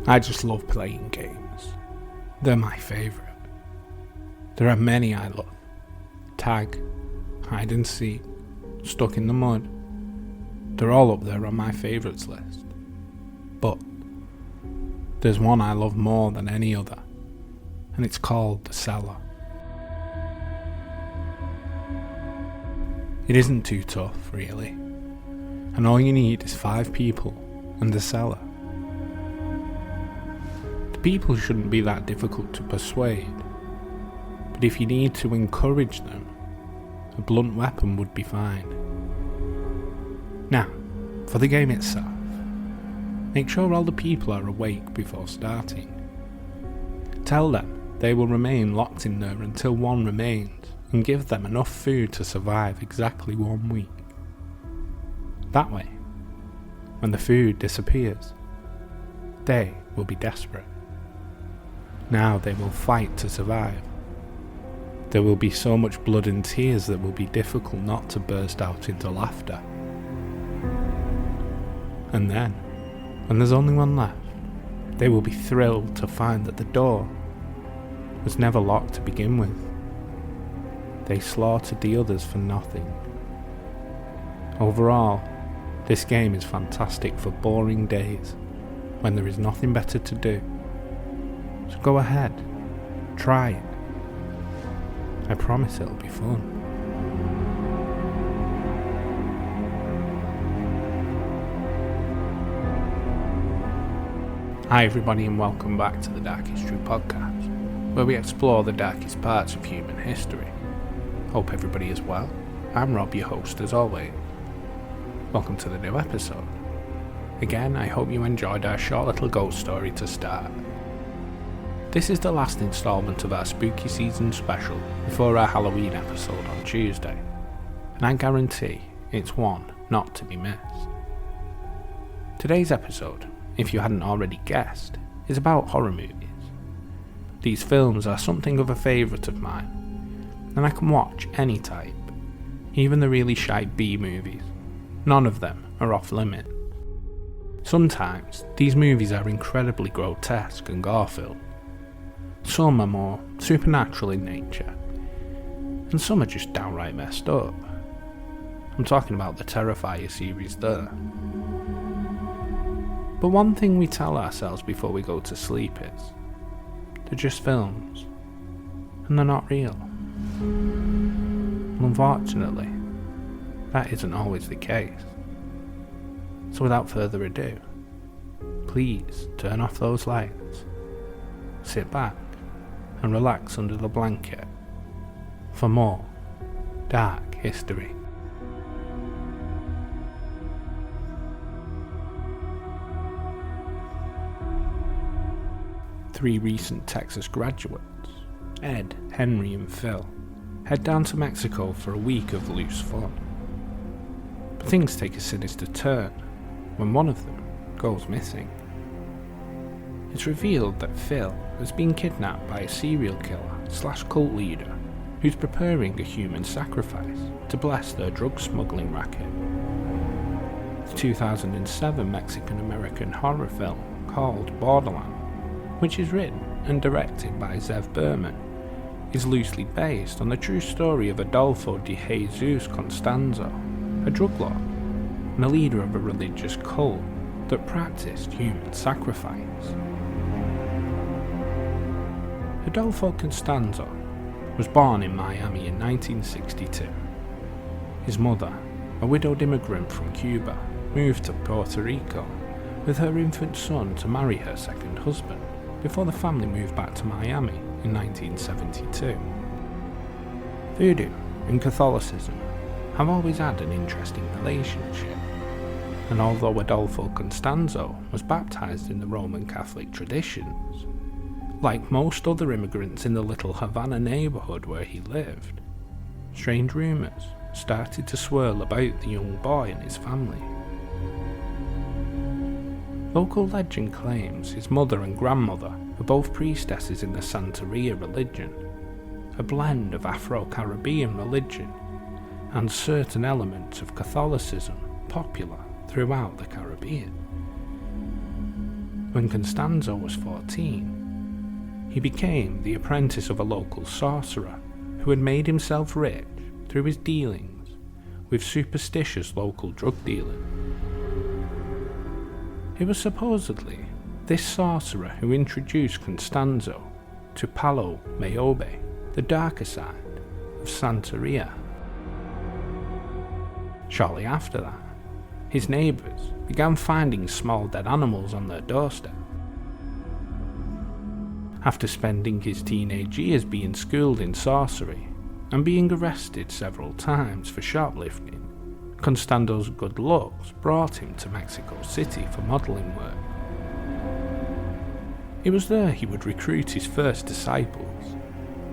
I just love playing games. They're my favourite. There are many I love. Tag, hide and seek, stuck in the mud. They're all up there on my favourites list. But there's one I love more than any other, and it's called the Cellar. It isn't too tough, really, and all you need is 5 people and a cellar. The people shouldn't be that difficult to persuade, but if you need to encourage them, a blunt weapon would be fine. Now, for the game itself, make sure all the people are awake before starting. Tell them they will remain locked in there until one remains, and give them enough food to survive exactly 1 week. That way, when the food disappears, they will be desperate. Now they will fight to survive. There will be so much blood and tears that will be difficult not to burst out into laughter. And then, when there's only one left, they will be thrilled to find that the door was never locked to begin with. They slaughtered the others for nothing. Overall, this game is fantastic for boring days when there is nothing better to do. So go ahead, try it. I promise it'll be fun. Hi everybody and welcome back to the Dark History Podcast, where we explore the darkest parts of human history. Hope everybody is well. I'm Rob, your host as always. Welcome to the new episode. Again, I hope you enjoyed our short little ghost story to start. This is the last instalment of our spooky season special before our Halloween episode on Tuesday, and I guarantee it's one not to be missed. Today's episode, if you hadn't already guessed, is about horror movies. These films are something of a favourite of mine, and I can watch any type, even the really shite B movies. None of them are off limit. Sometimes these movies are incredibly grotesque and gore-filled. Some are more supernatural in nature, and some are just downright messed up. I'm talking about the Terrifier series there. But one thing we tell ourselves before we go to sleep is, they're just films, and they're not real. Unfortunately, that isn't always the case. So without further ado, please turn off those lights, sit back and relax under the blanket for more dark history. Three recent Texas graduates, Ed, Henry and Phil, head down to Mexico for a week of loose fun. But things take a sinister turn when one of them goes missing. It's revealed that Phil has been kidnapped by a serial killer / cult leader who's preparing a human sacrifice to bless their drug smuggling racket. The 2007 Mexican-American horror film called Borderland, which is written and directed by Zev Berman, is loosely based on the true story of Adolfo de Jesus Constanzo, a drug lord and a leader of a religious cult that practiced human sacrifice. Adolfo Constanzo was born in Miami in 1962. His mother, a widowed immigrant from Cuba, moved to Puerto Rico with her infant son to marry her second husband before the family moved back to Miami in 1972. Voodoo and Catholicism have always had an interesting relationship, and although Adolfo Constanzo was baptized in the Roman Catholic traditions, like most other immigrants in the little Havana neighborhood where he lived, strange rumors started to swirl about the young boy and his family. Local legend claims his mother and grandmother were both priestesses in the Santeria religion, a blend of Afro-Caribbean religion and certain elements of Catholicism popular throughout the Caribbean. When Constanzo was 14, he became the apprentice of a local sorcerer who had made himself rich through his dealings with superstitious local drug dealers. It was supposedly this sorcerer who introduced Constanzo to Palo Mayombe, the darker side of Santeria. Shortly after that, his neighbours began finding small dead animals on their doorstep. After spending his teenage years being schooled in sorcery and being arrested several times for shoplifting, Constanzo's good looks brought him to Mexico City for modelling work. It was there he would recruit his first disciples.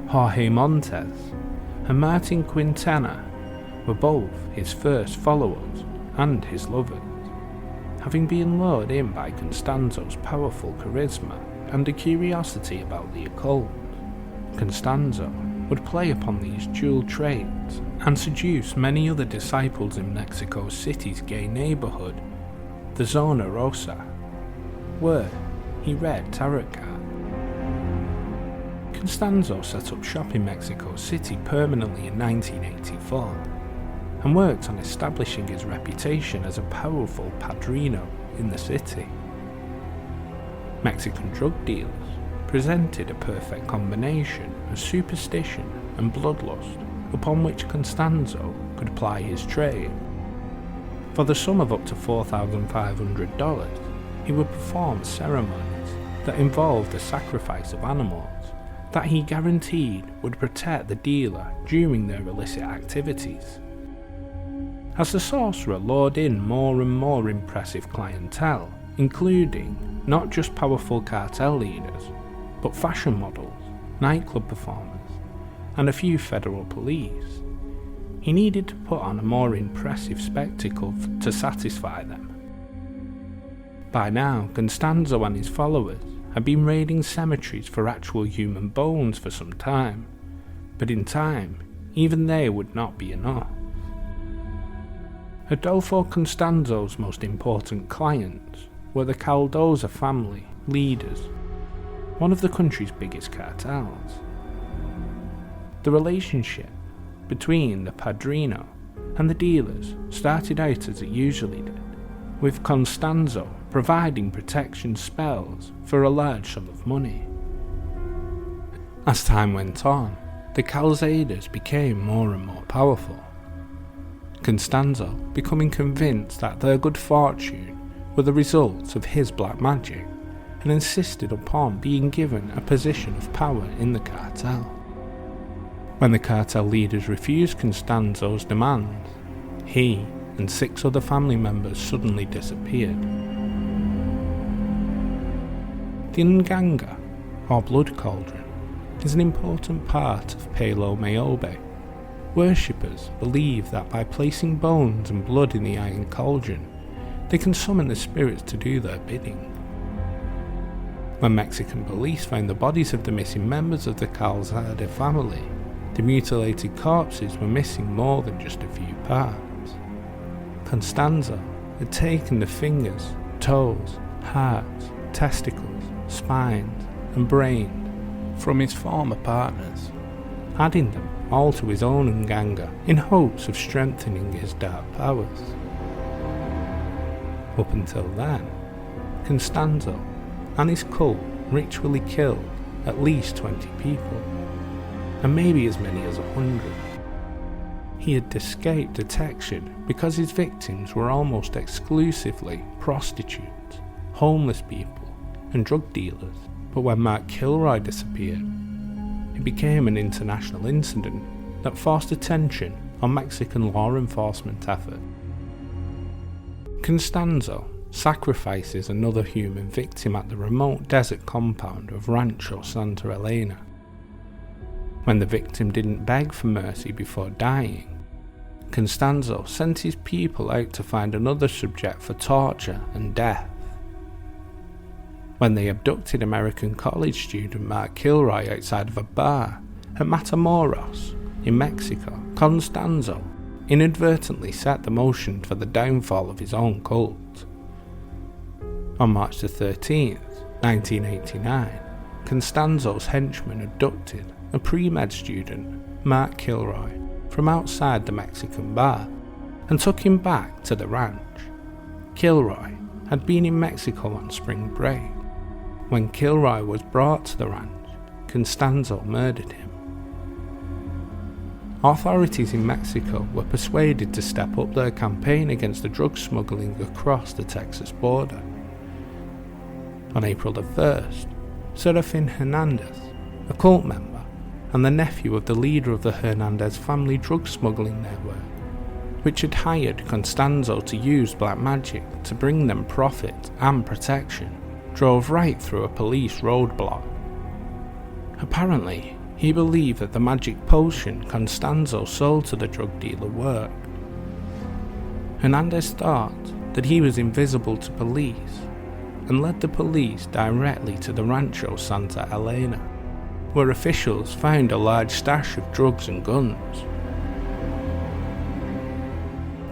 Jorge Montes and Martin Quintana were both his first followers and his lovers, having been lured in by Constanzo's powerful charisma and a curiosity about the occult. Constanzo would play upon these dual traits and seduce many other disciples in Mexico City's gay neighbourhood, the Zona Rosa, where he read tarot cards. Constanzo set up shop in Mexico City permanently in 1984 and worked on establishing his reputation as a powerful padrino in the city. Mexican drug dealers presented a perfect combination of superstition and bloodlust upon which Constanzo could ply his trade. For the sum of up to $4,500, he would perform ceremonies that involved the sacrifice of animals that he guaranteed would protect the dealer during their illicit activities. As the sorcerer lured in more and more impressive clientele, including not just powerful cartel leaders, but fashion models, nightclub performers, and a few federal police, he needed to put on a more impressive spectacle to satisfy them. By now, Constanzo and his followers had been raiding cemeteries for actual human bones for some time, but in time, even they would not be enough. Adolfo Constanzo's most important clients were the Caldoza family leaders, one of the country's biggest cartels. The relationship between the padrino and the dealers started out as it usually did, with Constanzo providing protection spells for a large sum of money. As time went on, the Calzadas became more and more powerful, Constanzo becoming convinced that their good fortune were the results of his black magic and insisted upon being given a position of power in the cartel. When the cartel leaders refused Constanzo's demands, he and 6 other family members suddenly disappeared. The Nganga, or blood cauldron, is an important part of Palo Mayombe. Worshippers believe that by placing bones and blood in the iron cauldron, they can summon the spirits to do their bidding. When Mexican police found the bodies of the missing members of the Calzada family, the mutilated corpses were missing more than just a few parts. Constanzo had taken the fingers, toes, hearts, testicles, spines, and brains from his former partners, adding them all to his own Nganga in hopes of strengthening his dark powers. Up until then, Constanzo and his cult ritually killed at least 20 people, and maybe as many as 100. He had escaped detection because his victims were almost exclusively prostitutes, homeless people, and drug dealers. But when Mark Kilroy disappeared, it became an international incident that forced attention on Mexican law enforcement efforts. Constanzo sacrifices another human victim at the remote desert compound of Rancho Santa Elena. When the victim didn't beg for mercy before dying, Constanzo sent his people out to find another subject for torture and death. When they abducted American college student Mark Kilroy outside of a bar at Matamoros in Mexico, Constanzo inadvertently set the motion for the downfall of his own cult. On March the 13th, 1989, Constanzo's henchmen abducted a pre-med student, Mark Kilroy, from outside the Mexican bar and took him back to the ranch. Kilroy had been in Mexico on spring break. When Kilroy was brought to the ranch, Constanzo murdered him. Authorities in Mexico were persuaded to step up their campaign against the drug smuggling across the Texas border. On April the 1st, Serafin Hernandez, a cult member and the nephew of the leader of the Hernandez family drug smuggling network, which had hired Constanzo to use black magic to bring them profit and protection, drove right through a police roadblock. Apparently, he believed that the magic potion Constanzo sold to the drug dealer worked. Hernandez thought that he was invisible to police and led the police directly to the Rancho Santa Elena, where officials found a large stash of drugs and guns.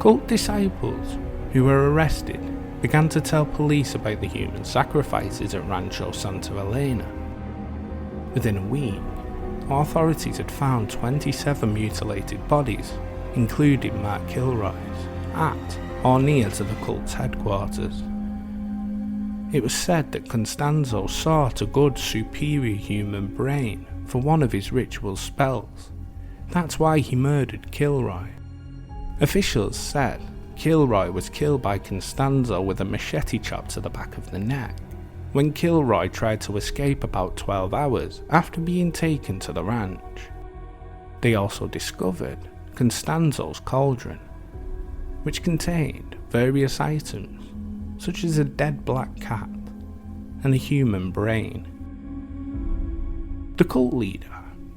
Cult disciples who were arrested began to tell police about the human sacrifices at Rancho Santa Elena. Within a week, authorities had found 27 mutilated bodies, including Mark Kilroy's, at or near to the cult's headquarters. It was said that Constanzo sought a good superior human brain for one of his ritual spells. That's why he murdered Kilroy. Officials said Kilroy was killed by Constanzo with a machete chop to the back of the neck, when Kilroy tried to escape about 12 hours after being taken to the ranch. They also discovered Constanzo's cauldron, which contained various items such as a dead black cat and a human brain. The cult leader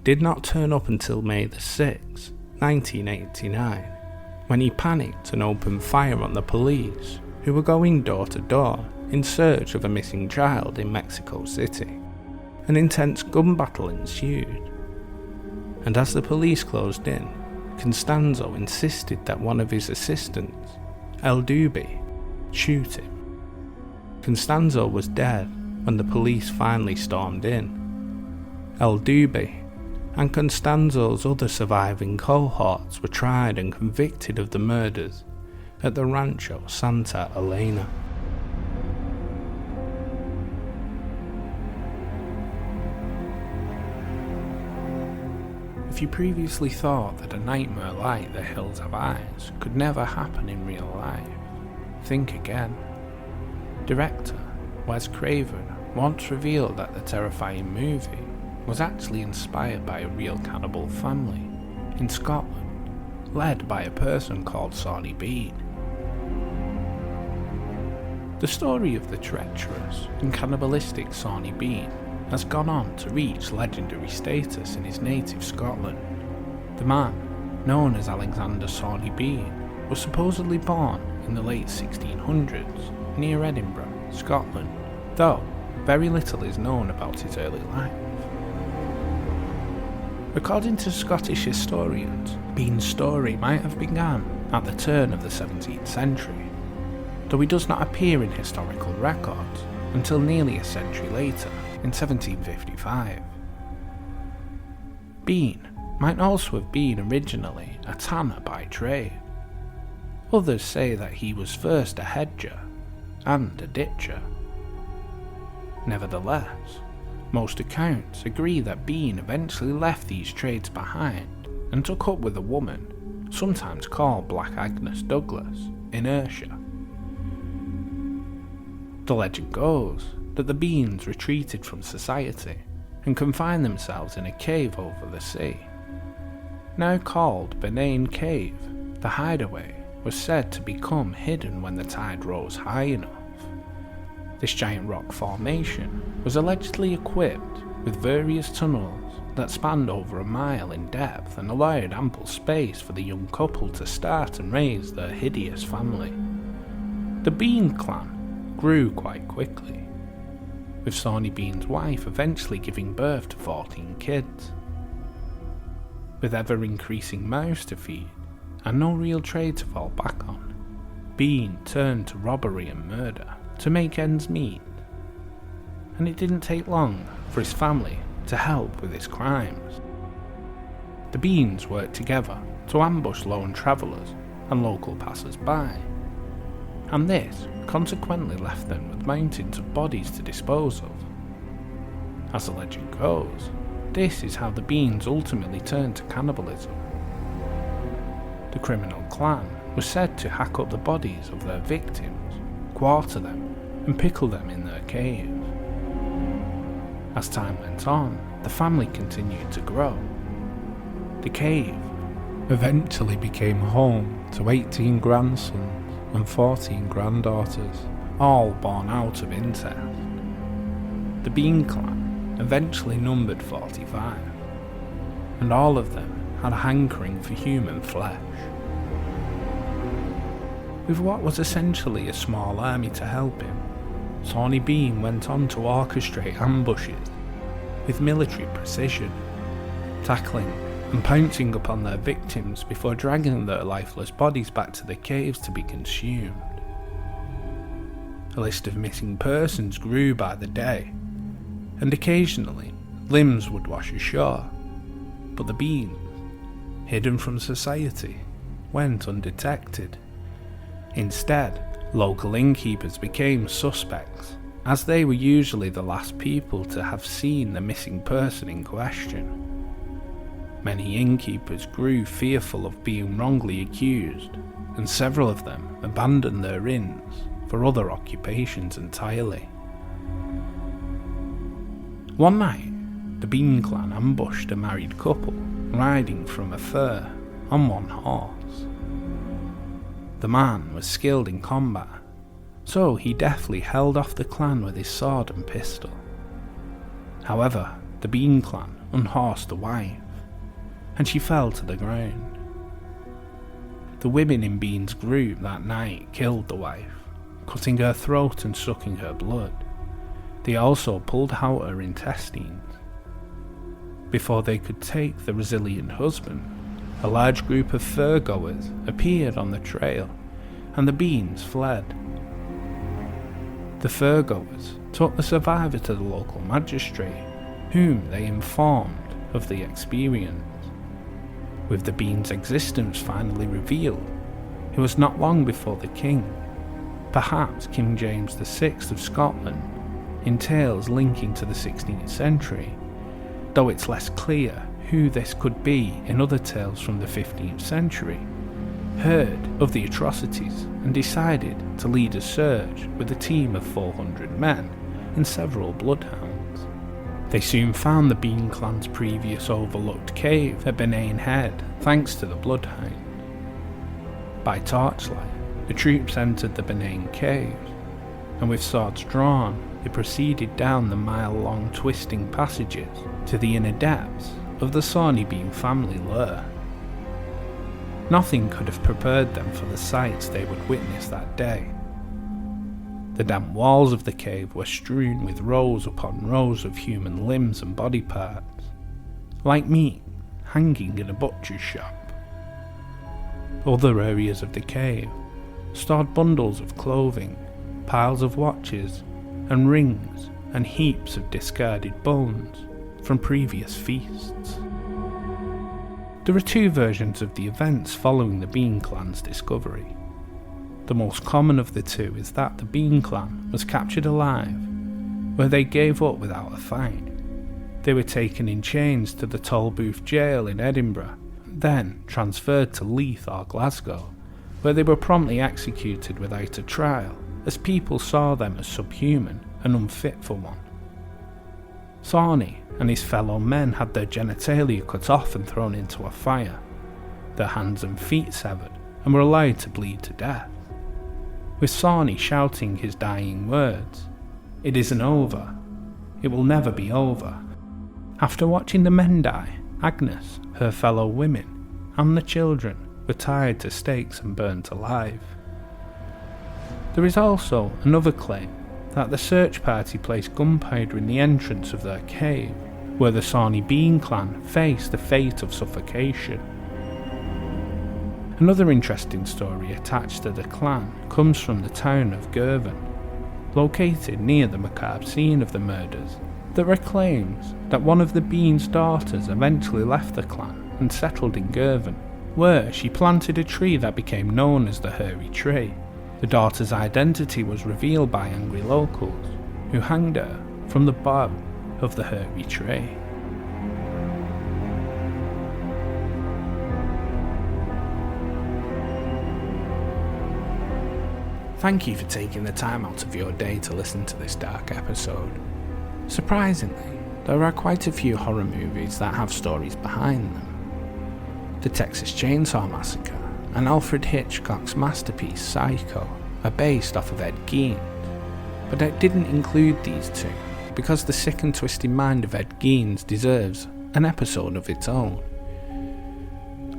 did not turn up until May the 6th, 1989, when he panicked and opened fire on the police, who were going door to door in search of a missing child in Mexico City. An intense gun battle ensued, and as the police closed in, Constanzo insisted that one of his assistants, El Dubi, shoot him. Constanzo was dead when the police finally stormed in. El Dubi and Constanzo's other surviving cohorts were tried and convicted of the murders at the Rancho Santa Elena. If you previously thought that a nightmare like The Hills Have Eyes could never happen in real life, think again. Director Wes Craven once revealed that the terrifying movie was actually inspired by a real cannibal family in Scotland, led by a person called Sawney Bean. The story of the treacherous and cannibalistic Sawney Bean has gone on to reach legendary status in his native Scotland. The man, known as Alexander Sawney Bean, was supposedly born in the late 1600s near Edinburgh, Scotland, though very little is known about his early life. According to Scottish historians, Bean's story might have begun at the turn of the 17th century, though he does not appear in historical records until nearly a century later, in 1755. Bean might also have been originally a tanner by trade. Others say that he was first a hedger and a ditcher. Nevertheless, most accounts agree that Bean eventually left these trades behind and took up with a woman, sometimes called Black Agnes Douglas, in Ayrshire. The legend goes that the Beans retreated from society and confined themselves in a cave over the sea. Now called Benane Cave, the hideaway was said to become hidden when the tide rose high enough. This giant rock formation was allegedly equipped with various tunnels that spanned over a mile in depth and allowed ample space for the young couple to start and raise their hideous family. The Bean clan grew quite quickly, with Sawney Bean's wife eventually giving birth to 14 kids. With ever-increasing mouths to feed and no real trade to fall back on, Bean turned to robbery and murder to make ends meet. and it didn't take long for his family to help with his crimes. The Beans worked together to ambush lone travellers and local passers-by, and this consequently left them with mountains of bodies to dispose of. As the legend goes, this is how the Beans ultimately turned to cannibalism. The criminal clan was said to hack up the bodies of their victims, quarter them, and pickle them in their cave. As time went on, the family continued to grow. The cave eventually became home to 18 grandsons and 14 granddaughters, all born out of incest. The Bean clan eventually numbered 45, and all of them had a hankering for human flesh. With what was essentially a small army to help him, Sawney Bean went on to orchestrate ambushes with military precision, tackling and pouncing upon their victims before dragging their lifeless bodies back to the caves to be consumed. A list of missing persons grew by the day, and occasionally limbs would wash ashore, but the Beans, hidden from society, went undetected. Instead, local innkeepers became suspects, as they were usually the last people to have seen the missing person in question. Many innkeepers grew fearful of being wrongly accused, and several of them abandoned their inns for other occupations entirely. One night, the Bean clan ambushed a married couple riding from a fair on one horse. The man was skilled in combat, so he deftly held off the clan with his sword and pistol. However, the Bean clan unhorsed the wife, and she fell to the ground. The women in Bean's group that night killed the wife, cutting her throat and sucking her blood. They also pulled out her intestines. Before they could take the resilient husband, a large group of fur-goers appeared on the trail, and the Beans fled. The fur-goers took the survivor to the local magistrate, whom they informed of the experience. With the Beans' existence finally revealed, it was not long before the king, perhaps King James VI of Scotland, in tales linking to the 16th century, though it's less clear who this could be in other tales from the 15th century, heard of the atrocities and decided to lead a search with a team of 400 men and several bloodhounds. They soon found the Bean clan's previous overlooked cave at Benane Head thanks to the bloodhound. By torchlight, the troops entered the Benane cave, and with swords drawn, they proceeded down the mile-long twisting passages to the inner depths of the Sawney Bean family lair. Nothing could have prepared them for the sights they would witness that day. The damp walls of the cave were strewn with rows upon rows of human limbs and body parts, like meat hanging in a butcher's shop. Other areas of the cave stored bundles of clothing, piles of watches, and rings, and heaps of discarded bones from previous feasts. There are two versions of the events following the Bean clan's discovery. The most common of the two is that the Bean clan was captured alive, where they gave up without a fight. They were taken in chains to the Tolbooth jail in Edinburgh, then transferred to Leith or Glasgow, where they were promptly executed without a trial, as people saw them as subhuman and unfit for one. Sawney and his fellow men had their genitalia cut off and thrown into a fire, their hands and feet severed, and were allowed to bleed to death, with Sawney shouting his dying words, "It isn't over. It will never be over." After watching the men die, Agnes, her fellow women, and the children were tied to stakes and burnt alive. There is also another claim that the search party placed gunpowder in the entrance of their cave, where the Sawney Bean clan faced the fate of suffocation. Another interesting story attached to the clan comes from the town of Girvan, located near the macabre scene of the murders, there are claims that one of the Bean's daughters eventually left the clan and settled in Girvan, where she planted a tree that became known as the Hairy Tree. The daughter's identity was revealed by angry locals, who hanged her from the bough of the Hairy Tree. Thank you for taking the time out of your day to listen to this dark episode. Surprisingly, there are quite a few horror movies that have stories behind them. The Texas Chainsaw Massacre and Alfred Hitchcock's masterpiece Psycho are based off of Ed Gein, but I didn't include these two because the sick and twisted mind of Ed Gein deserves an episode of its own.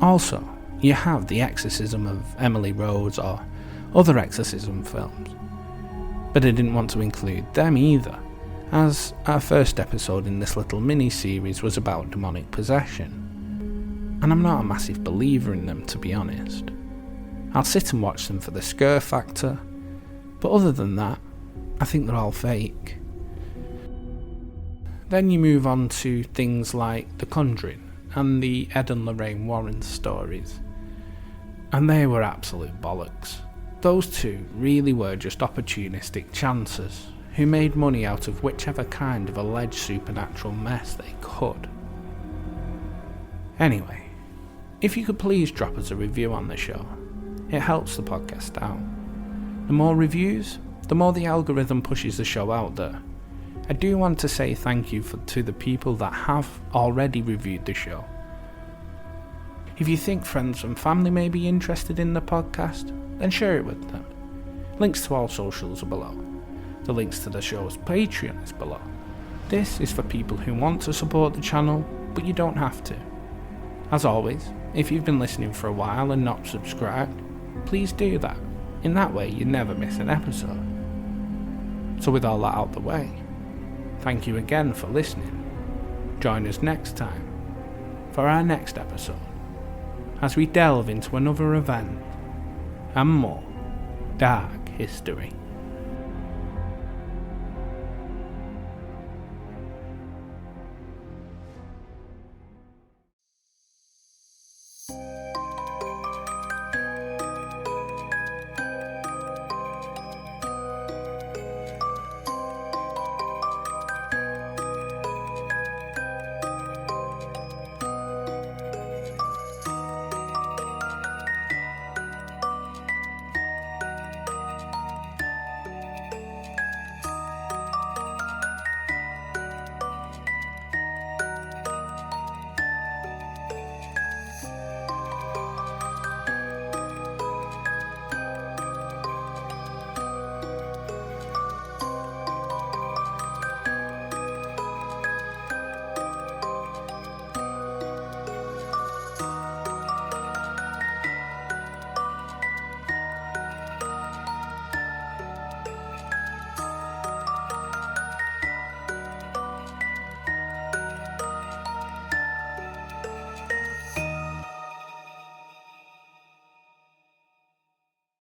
Also, you have The Exorcism of Emily Rose or other exorcism films, but I didn't want to include them either, as our first episode in this little mini-series was about demonic possession, and I'm not a massive believer in them, to be honest. I'll sit and watch them for the scare factor, but other than that, I think they're all fake. Then you move on to things like The Conjuring and the Ed and Lorraine Warren stories, and they were absolute bollocks. Those two really were just opportunistic chancers who made money out of whichever kind of alleged supernatural mess they could. Anyway, if you could please drop us a review on the show, it helps the podcast out. The more reviews, the more the algorithm pushes the show out there. I do want to say thank you to the people that have already reviewed the show. If you think friends and family may be interested in the podcast, then share it with them. Links to all socials are below. The links to the show's Patreon is below. This is for people who want to support the channel, but you don't have to. As always, if you've been listening for a while and not subscribed, please do that. In that way you never miss an episode. So with all that out the way, thank you again for listening. Join us next time for our next episode, as we delve into another event and more dark history.